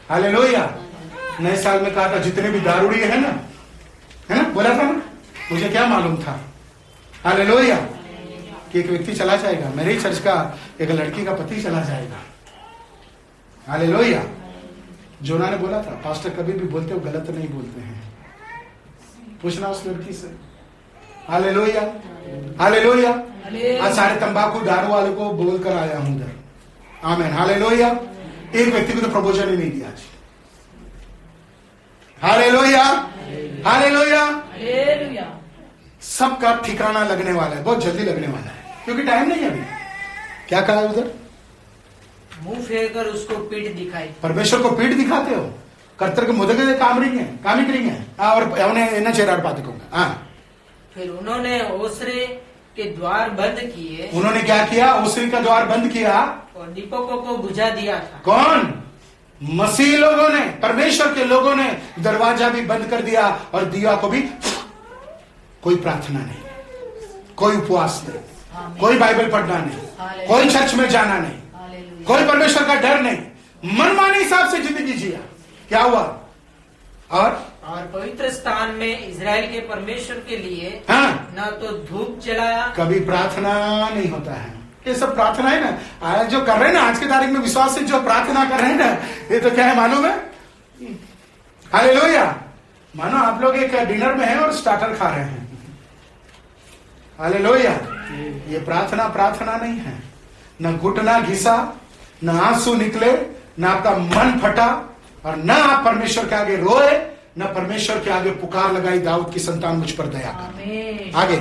हालेलुया। नए साल में कहा था जितने भी दारूड़ी है ना बोला था ना, मुझे क्या मालूम था हालेलुया कि एक व्यक्ति चला जाएगा, मेरे ही चर्च का एक लड़की का पति चला जाएगा। हालेलुया। जोना ने बोला था पास्टर कभी भी बोलते हो गलत नहीं बोलते हैं, पूछना उस लड़की से। हालेलुया। हालेलुया। आज सारे तंबाकू दारू वाले को बोल कर आया हूं उधर। आमीन। हालेलुया। एक व्यक्ति को तो प्रपोजल ही नहीं दिया आज। हालेलुया। हालेलुया। सबका ठिकाना लगने वाला है, बहुत जल्दी लगने वाला है, क्योंकि टाइम नहीं है अभी। क्या कहा उधर? मुंह फेर कर उसको पीठ दिखाई। परमेश्वर को पीठ दिखाते हो, कर्तर के मुदगे काम रही है, काम ही करेंगे। और उन्हें चेहरा पाते को। फिर उन्होंने ओसरे के द्वार बंद किए। उन्होंने क्या किया? ओसरी का द्वार बंद किया और दीपकों को बुझा दिया था। कौन? मसीह लोगों ने, परमेश्वर के लोगों ने दरवाजा भी बंद कर दिया और दिया को भी। कोई प्रार्थना नहीं, कोई उपवास नहीं, कोई बाइबल पढ़ना नहीं, कोई चर्च में जाना नहीं, कोई परमेश्वर का डर नहीं, मनमाने हिसाब से जिंदगी जिया। क्या हुआ? और पवित्र स्थान में इजराइल के परमेश्वर के लिए न तो धूप जलाया, कभी प्रार्थना नहीं होता है। ये सब प्रार्थना है ना जो कर रहे हैं ना आज की तारीख में, विश्वास से जो प्रार्थना कर रहे हैं ना, ये तो क्या है मालूम है? हालेलुया। मानो आप लोग एक डिनर में हैं और स्टार्टर खा रहे हैं। हालेलुया। ये प्रार्थना नहीं है। न घुटना घिसा, न आंसू निकले, न आपका मन फटा, और न आप परमेश्वर के आगे रोए, न परमेश्वर के आगे पुकार लगाई, दाऊद की संतान मुझ पर दया कर। आगे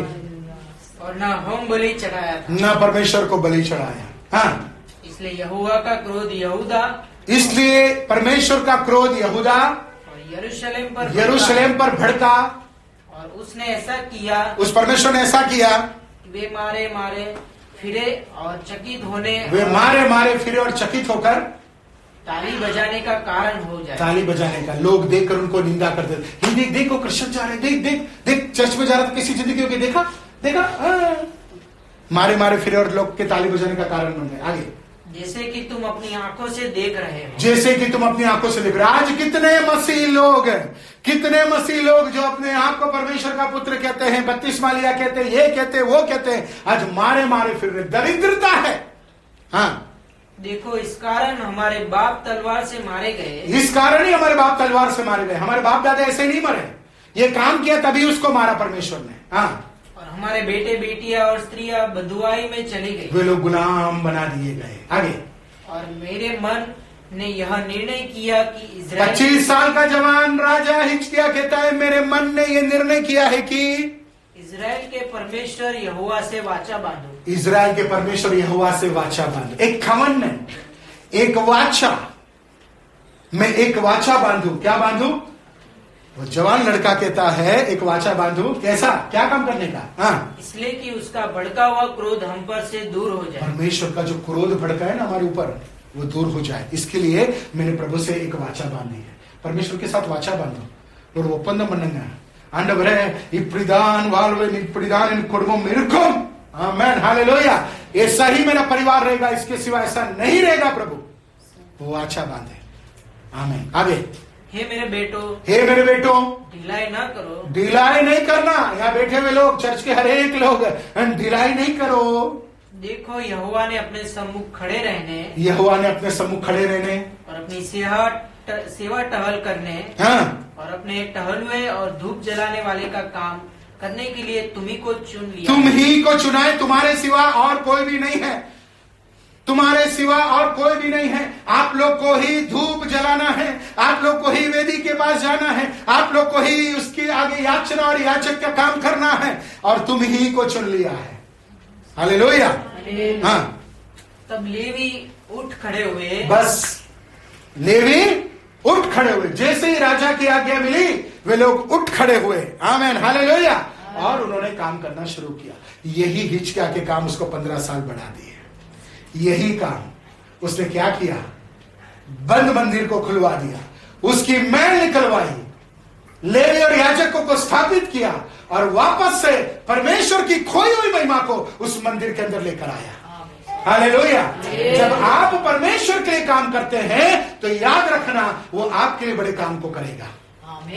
और न होम बलि चढ़ाया था, न परमेश्वर को बलि चढ़ाया। इसलिए यहोवा का क्रोध यहूदा, इसलिए परमेश्वर का क्रोध यहूदा और यरूशलेम पर भड़का। और उसने ऐसा किया, उस परमेश्वर ने ऐसा किया, वे मारे मारे फिरे और चकित होने, वे मारे मारे फिरे और चकित होकर ताली बजाने का कारण हो जाए। ताली बजाने का, लोग देखकर उनको निंदा करते थे, देख देख वो क्रिश्चियन जा रहे, देख देख देख चर्च में जा रहा था, किसी जिंदगी हो गई, देखा देखा, मारे मारे फिरे और लोग के ताली बजाने का कारण बन गए। आगे, जैसे कि तुम अपनी आंखों से देख रहे हो। जैसे कि तुम अपनी आंखों से देख रहे हो। आज कितने मसीह लोग हैं, कितने मसीह लोग जो अपने आप को परमेश्वर का पुत्र कहते हैं, बपतिस्मा लिया कहते हैं, ये कहते हैं, वो कहते हैं, आज मारे मारे फिर रहे। दरिद्रता है। हाँ, देखो, इस कारण हमारे बाप तलवार से मारे गए। इस कारण ही हमारे बाप तलवार से मारे गए। हमारे बाप दादा ऐसे नहीं मरे, ये काम किया तभी उसको मारा परमेश्वर ने। हाँ, और हमारे बेटे बेटियां और स्त्रियां बंधुआई में चली गई। वे लोग गुलाम बना दिए गए। आगे, और मेरे मन ने यह निर्णय किया कि इजराइल 25 साल का जवान राजा हिजकिय्याह कहता है, मेरे मन ने यह निर्णय किया है कि इजराइल के परमेश्वर यहोवा से वाचा बांधो। इजराइल के परमेश्वर यहोवा से वाचा बांधो। एक कवन्नेंट, एक वाचा, मैं एक वाचा बांधू। क्या बांधू? वो जवान लड़का कहता है एक वाचा बांधू। कैसा? क्या काम करने का? हाँ, इसलिए कि उसका भड़का हुआ क्रोध हम पर से दूर हो जाए। परमेश्वर का जो क्रोध भड़का है ना हमारे ऊपर, वो दूर हो जाए। इसके लिए मैंने प्रभु से एक वाचा बांधी है। परमेश्वर के साथ वाचा बांधो और ஒப்பந்தம் பண்ணுங்க. ஆண்டவரே, இப்படிதான் வாழ்வேன், இப்படிதான் என் குடும்பம் இருக்கும். आमेन, हालेलुया। ऐसा ही मेरा परिवार रहेगा, इसके सिवा ऐसा नहीं रहेगा प्रभु। वो वाचा बांधे। आमेन। आगे, हे मेरे बेटो, हे मेरे बेटों, ढिलाई ना करो। ढिलाई नहीं करना। यहाँ बैठे हुए लोग, चर्च के हर एक लोग, ढिलाई नहीं करो। देखो, यहोवा ने अपने सम्मुख खड़े रहने, यहोवा ने अपने सम्मुख खड़े रहने और अपनी सेवा टहल करने, हाँ, और अपने टहलुए और धूप जलाने वाले का काम करने के लिए तुम्ही को चुन लिया। तुम ही को चुना है, तुम्हारे सिवा और कोई भी नहीं है। तुम्हारे सिवा और कोई भी नहीं है। आप लोग को ही धूप जलाना है, आप लोग को ही वेदी के पास जाना है, आप लोग को ही उसके आगे याचना और याचक का काम करना है, और तुम ही को चुन लिया है। हालेलुया। हाँ, तब लेवी उठ खड़े हुए। बस लेवी उठ खड़े हुए। जैसे ही राजा की आज्ञा मिली, वे लोग उठ खड़े हुए। आमेन, हालेलुया। और उन्होंने काम करना शुरू किया। यही हिजकिय्याह के काम उसको 15 साल बढ़ा दिए। यही काम उसने क्या किया? बंद मंदिर को खुलवा दिया, उसकी मैल निकलवाई, लेवी और याजकों को स्थापित किया, और वापस से परमेश्वर की खोई हुई महिमा को उस मंदिर के अंदर लेकर आया। हालेलुया। जब आप परमेश्वर के लिए काम करते हैं तो याद रखना, वो आपके लिए बड़े काम को करेगा।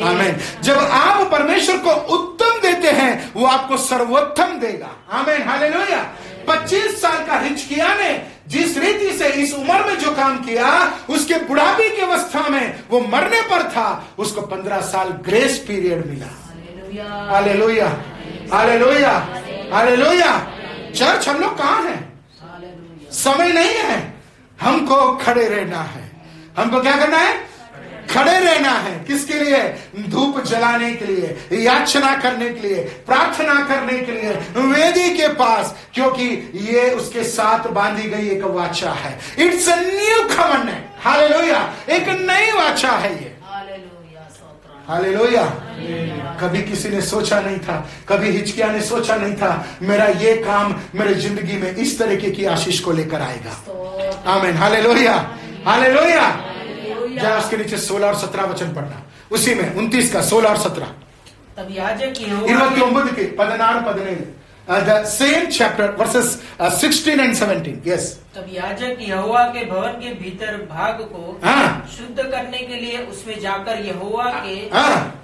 आमीन। जब आप परमेश्वर को उत्तम देते हैं, वो आपको सर्वोत्तम देगा। आमीन, हालेलुया। 25 साल का हिजकिय्याह ने जिस रीति से इस उम्र में जो काम किया, उसके बुढ़ापे की अवस्था में वो मरने पर था, उसको 15 साल ग्रेस पीरियड मिला। Hallelujah, hallelujah, hallelujah. चर्च, हम लोग कहां हैं? समय नहीं है, हमको खड़े रहना है। हमको क्या करना है? खड़े रहना है। किसके लिए? धूप जलाने के लिए, याचना करने के लिए, प्रार्थना करने के लिए, वेदी के पास, क्योंकि ये उसके साथ बांधी गई एक वाचा है। It's a new covenant. Hallelujah. एक नई वाचा है ये। हालेलुया। कभी किसी ने सोचा नहीं था, कभी हिजकिय्याह ने सोचा नहीं था, मेरा ये काम मेरे जिंदगी में इस तरीके की आशीष को लेकर आएगा। आमीन, हालेलुया, हालेलुया। जरा उसके नीचे 16 और 17 वचन पढ़ना, उसी में 29 का 16 और 17। तब याजक यहोवा 29 के 16 17, the same chapter verses 16 and 17. Yes. तब याजक यहोवा के भवन के भीतर भाग को शुद्ध करने के लिए उसमें जाकर यहोवा के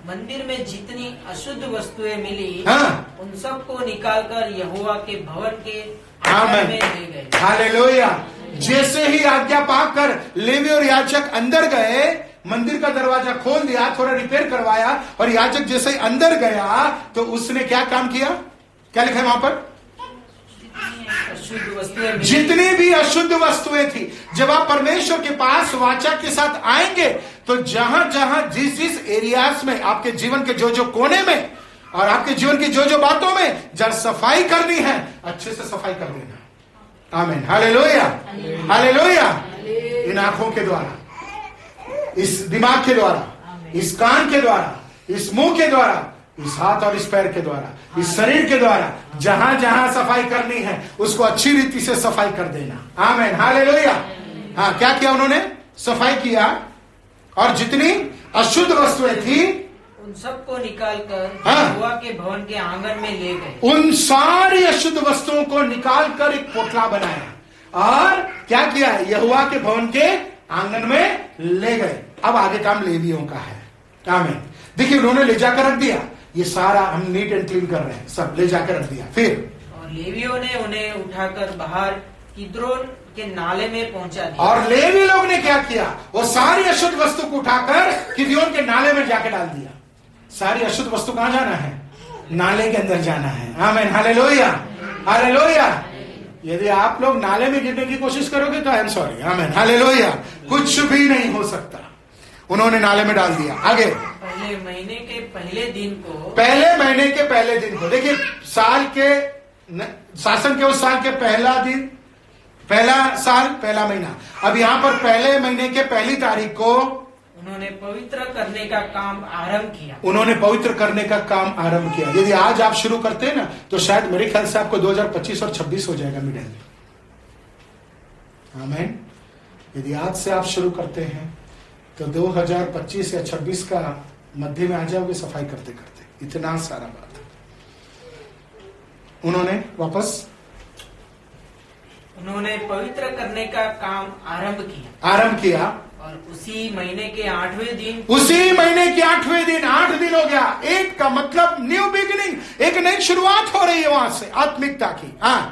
मंदिर में जितनी अशुद्ध वस्तुएं मिली, उन सबको निकालकर यहोवा के भवन के में ले गए। हालेलुया। जैसे ही आज्ञा पाकर लेवी और याजक अंदर गए, मंदिर का दरवाजा खोल दिया, थोड़ा रिपेयर करवाया, और याजक जैसे ही अंदर गया तो उसने क्या काम किया? क्या लिखा है वहां पर? अशुद्ध वस्तुएं, जितनी भी अशुद्ध वस्तुएं थी। जब आप परमेश्वर के पास वाचा के साथ आएंगे, तो जहां जहां जिस जिस एरियाज में, आपके जीवन के जो जो कोने में और आपके जीवन की जो जो बातों में जब सफाई करनी है, अच्छे से सफाई कर देना। आमीन, हालेलुया, हालेलुया। इन आंखों के द्वारा, इस दिमाग के द्वारा, इस कान के द्वारा, इस मुंह के द्वारा, इस हाथ और इस पैर के द्वारा, इस शरीर के द्वारा, जहां जहां सफाई करनी है उसको अच्छी रीति से सफाई कर देना। आमीन, हालेलुया। हाँ, क्या किया उन्होंने? सफाई किया और जितनी अशुद्ध वस्तुएं थी उन सबको निकाल कर हाँ। यहोवा के भवन के आंगन में ले गए। उन सारी अशुद्ध वस्तुओं को निकाल कर एक पोटला बनाया और क्या किया, यहोवा के भवन के आंगन में ले गए। अब आगे काम लेवियों का है। आमीन। देखिए उन्होंने ले जाकर रख दिया, ये सारा हम नीट एंड क्लीन कर रहे हैं, सब ले जाकर रख दिया। फिर और लेवियों ने उन्हें उठाकर बाहर किद्रोन के नाले में पहुंचा दिया। और लेवी लोग ने क्या किया, वो सारी अशुद्ध वस्तु को उठाकर किद्रोन के नाले में जाकर डाल दिया। सारी अशुद्ध वस्तु कहां जाना है, नाले के अंदर जाना है। आमीन, हालेलुया, हालेलुया। यदि आप लोग नाले में गिरने की कोशिश करोगे तो आई एम सॉरी। आमीन, हालेलुया। कुछ भी नहीं हो सकता। उन्होंने नाले में डाल दिया। आगे पहले महीने के पहले दिन को, पहले महीने के पहले दिन को, देखिए साल के शासन के उस साल के पहला दिन, पहला साल, पहला महीना। अब यहां पर पहले महीने के पहली तारीख को उन्होंने पवित्र करने का काम आरंभ किया। उन्होंने पवित्र करने का काम आरंभ किया। यदि आज आप शुरू करते हैं ना तो शायद मेरे ख्याल से आपको 2025 और 26 हो जाएगा मिडिल में। आमीन। यदि आज से आप शुरू करते हैं तो 2025 या 26 का मध्य में आ जाओगे सफाई करते करते। इतना सारा बात उन्होंने वापस उन्होंने पवित्र करने का काम आरंभ किया और उसी महीने के 8वें दिन, उसी महीने के 8वें दिन, 8 दिन हो गया। एक का मतलब न्यू बिगिनिंग, एक नई शुरुआत हो रही है वहां से आत्मिकता की। हाँ,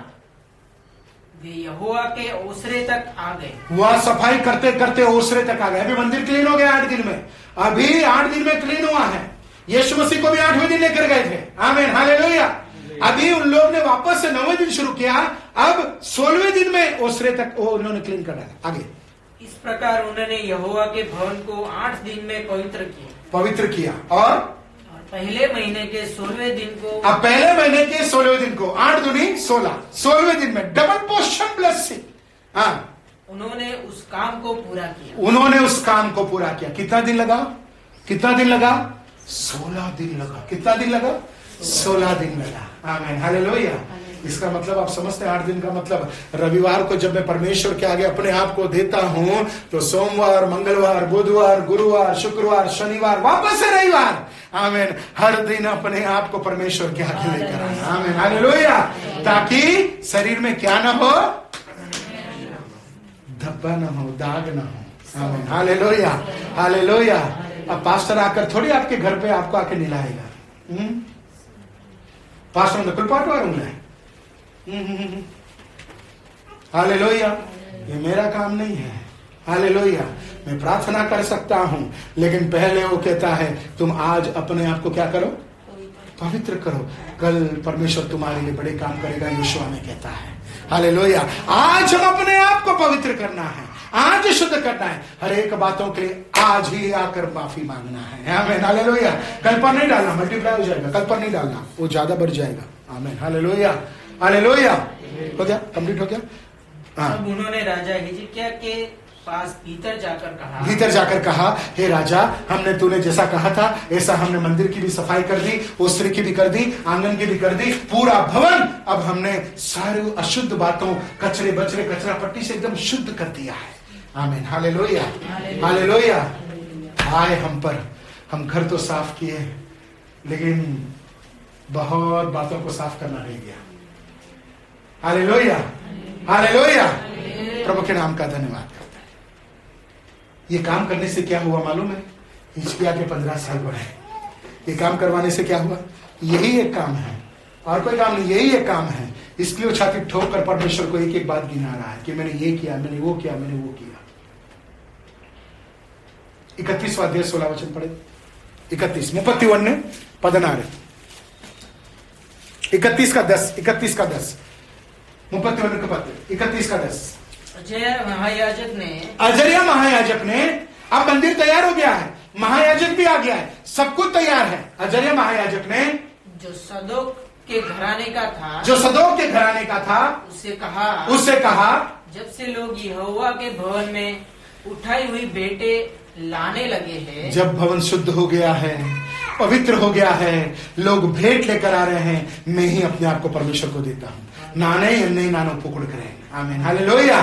वे यहोवा के ओसरे तक आ गए। वह सफाई करते करते ओसरे तक आ गए। अभी मंदिर क्लीन हो गया 8 दिन में, अभी 8 दिन में क्लीन हुआ है। यीशु मसीह को भी 8वें दिन लेकर गए थे। आमीन, हालेलुया। अभी उन लोग ने वापस से 9वें दिन शुरू किया, अब 16वें दिन में ओसरे तक उन्होंने क्लीन कर डाला। आगे इस प्रकार उन्होंने यहोवा के भवन को 8 दिन में पवित्र किया और पहले महीने के 16वें दिन को, अब पहले महीने के 16वें दिन को, 8 दूनी 16, 16वें दिन में डबल पोर्शन ब्लेसिंग। हाँ, उन्होंने उस काम को पूरा किया। उन्होंने उस काम को पूरा किया। कितना दिन लगा, कितना दिन लगा, 16 दिन लगा। कितना दिन लगा, 16 दिन लगा। आमीन, हालेलुया। इसका मतलब आप समझते हैं 8 दिन का मतलब, रविवार को जब मैं परमेश्वर के आगे अपने आप को देता हूं तो सोमवार, मंगलवार, बुधवार, गुरुवार, शुक्रवार, शनिवार, वापस से रविवार। आमीन, हर दिन अपने आप को परमेश्वर के आगे लेकर आना। आमीन, हालेलुया। ताकि शरीर में क्या ना हो, धब्बा ना हो, दाग ना हो। आमीन, हालेलुया, हालेलुया। अब पास्टर आकर थोड़ी आपके घर पे आपको आके निलाएगा। पास्टर में कुलपाट वारूंगा। हालेलुया। ये मेरा काम नहीं है। हालेलुया। मैं प्रार्थना कर सकता हूं, लेकिन पहले वो कहता है तुम आज अपने आप को क्या करो, पवित्र करो। कल परमेश्वर तुम्हारे लिए बड़े काम करेगा, यीशु में कहता है। हालेलुया। आज हम अपने आप को पवित्र करना है, आज शुद्ध करना है। हर एक बातों के लिए आज ही आकर माफी मांगना है। आमीन, हालेलुया। कल पर नहीं डालना, मल्टीप्लाई हो जाएगा। कल पर नहीं डालना, वो ज्यादा बढ़ जाएगा। आमीन, हालेलुया, हालेलुया। हो गया, कंप्लीट हो गया। तब उन्होंने राजा हिजकिय्याह के पास भीतर जाकर कहा, हे राजा, हमने तूने जैसा कहा था ऐसा हमने मंदिर की भी सफाई कर दी, ओसरे की भी कर दी, आंगन की भी कर दी, पूरा भवन अब हमने सारी अशुद्ध बातों, कचरे बचरे, कचरा पट्टी से एकदम शुद्ध कर दिया है। आमीन, हालेलुया, हालेलुया। आए हम पर, हम घर तो साफ किए लेकिन बहुत बातों को साफ करना रह गया। Hallelujah, hallelujah. प्रभु के नाम का धन्यवाद। ये काम करने से क्या हुआ मालूम है? हिजकिय्याह के 15 साल बढ़े। ये काम करवाने से क्या हुआ? यही एक काम है और कोई काम नहीं, यही एक काम है। इसलिए वो छाती ठोक कर परमेश्वर को एक एक बात गिना रहा है कि मैंने ये किया, मैंने वो किया, मैंने वो किया। 31वां अध्याय 16 वचन पढ़े। 31 31 16 31 का 10 31 का 10 31 का पद 31 का 10। अजर्या महायाजक ने, अब मंदिर तैयार हो गया है, महायाजक भी आ गया है, सब कुछ तैयार है। अजर्या महायाजक ने, जो सदोक के घराने का था, उससे कहा, जब से लोग यहोवा के भवन में उठाई हुई भेंटें लाने लगे हैं, जब भवन शुद्ध हो गया है, पवित्र हो गया है, लोग भेंट लेकर आ रहे हैं, मैं ही अपने आप को परमेश्वर को देता हूं. नाने नहीं नानो पुकुड़ करें. आमीन, हालेलुया.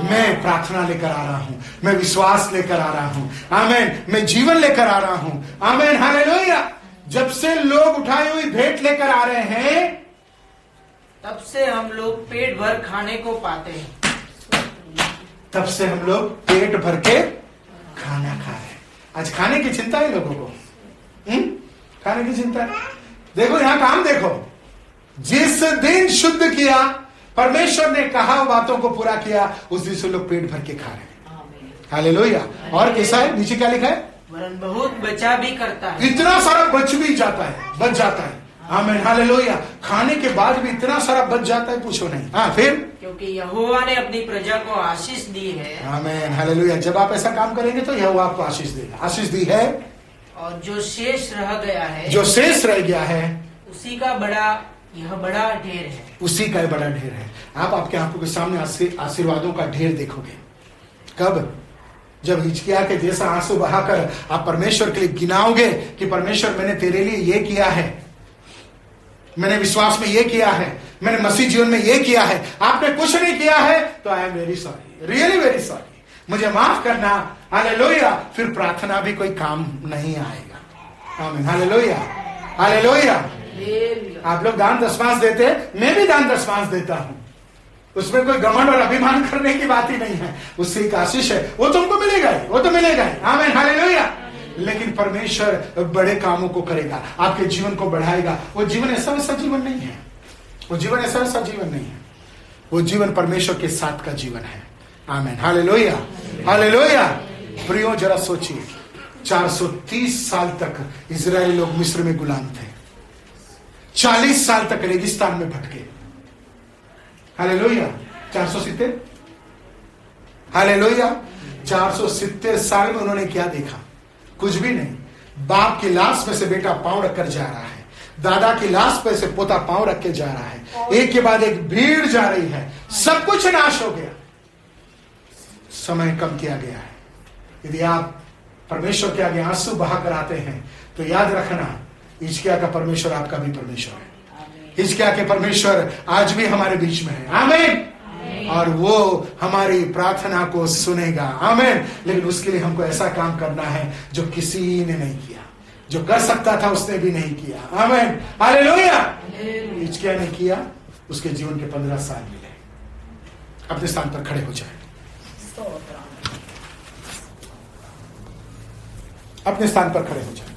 मैं प्रार्थना लेकर आ रहा हूं, मैं विश्वास लेकर आ रहा हूं. आमीन, मैं जीवन लेकर आ रहा हूं. आमीन, हालेलुया. जब से लोग उठाई हुई भेंट लेकर आ रहे हैं, तब से हम लोग पेट भर खाने को पाते हैं. तब से हम लोग पेट भर के खाना खा रहे हैं. आज खाने की चिंता है लोगों को. खाने की चिंता है. देखो यहां काम देखो. जिस दिन शुद्ध किया, परमेश्वर ने कहा बातों को पूरा किया, उस दिन से लोग पेट भर के खा रहे हैं. हालेलुया. और कैसा है, नीचे क्या लिखा है? वरन बहुत बचा भी करता है. इतना सारा बच भी जाता है, बच जाता है. आमीन, हालेलुया. खाने के बाद भी इतना सारा बच जाता है, पूछो नहीं. हाँ, फिर क्योंकि यहोवा ने अपनी प्रजा को आशीष दी है. आमीन, हालेलुया. जब आप ऐसा काम करेंगे तो यहोवा आपको आशीष देगा. आशीष दी है. और जो शेष रह गया है, जो शेष रह गया है, उसी का बड़ा ढेर है. उसी का बड़ा ढेर है. आप आपके आंखों के सामने आशीर्वादों का ढेर देखोगे. कब? जब हिजकिय्याह के जैसा आंसू बहाकर आप परमेश्वर के लिए गिनाओगे कि परमेश्वर मैंने तेरे लिए ये किया है, मैंने विश्वास में ये किया है, मैंने मसीह जीवन में ये किया है, आपने कुछ नहीं किया है, तो I am very sorry, really very sorry, मुझे माफ करना. हालेलुया. फिर प्रार्थना भी कोई काम नहीं आएगा. आमीन, हालेलुया, हालेलुया. आप लोग दान दशमांश देते, मैं भी दान दशमांश देता हूं. उसमें कोई घमंड और अभिमान करने की बात ही नहीं है. उससे एक आशीष है, वो तुमको मिलेगा ही, वो तो मिलेगा ही. आमीन, हालेलुया. लेकिन परमेश्वर बड़े कामों को करेगा, आपके जीवन को बढ़ाएगा. वो जीवन ऐसा वैसा जीवन नहीं है. वो जीवन ऐसा वैसा जीवन नहीं है. वो जीवन परमेश्वर के साथ का जीवन है. आमीन, हालेलुया, हालेलुया. प्रियो, जरा सोचिए, 430 साल तक इजरायली लोग मिस्र में गुलाम थे. 40 साल तक रेगिस्तान में भटके. हालेलुया. 470, हालेलुया. 470 साल में उन्होंने क्या देखा? कुछ भी नहीं. बाप की लाश में से बेटा पांव रखकर जा रहा है, दादा की लाश पे से पोता पांव रख के जा रहा है. एक के बाद एक भीड़ जा रही है. सब कुछ नाश हो गया. समय कम किया गया है. यदि आप परमेश्वर के आगे आंसू बहाकर आते हैं तो याद रखना, हिजकिय्याह का परमेश्वर आपका भी परमेश्वर है. हिजकिय्याह के परमेश्वर आज भी हमारे बीच में है. आमीन. और वो हमारी प्रार्थना को सुनेगा. आमीन. लेकिन उसके लिए हमको ऐसा काम करना है जो किसी ने नहीं किया. जो कर सकता था उसने भी नहीं किया. आमीन, हालेलुया. हिजकिय्याह ने किया, उसके जीवन के 15 साल मिले. अपने स्थान पर खड़े हो जाए. अपने स्थान पर खड़े हो जाए.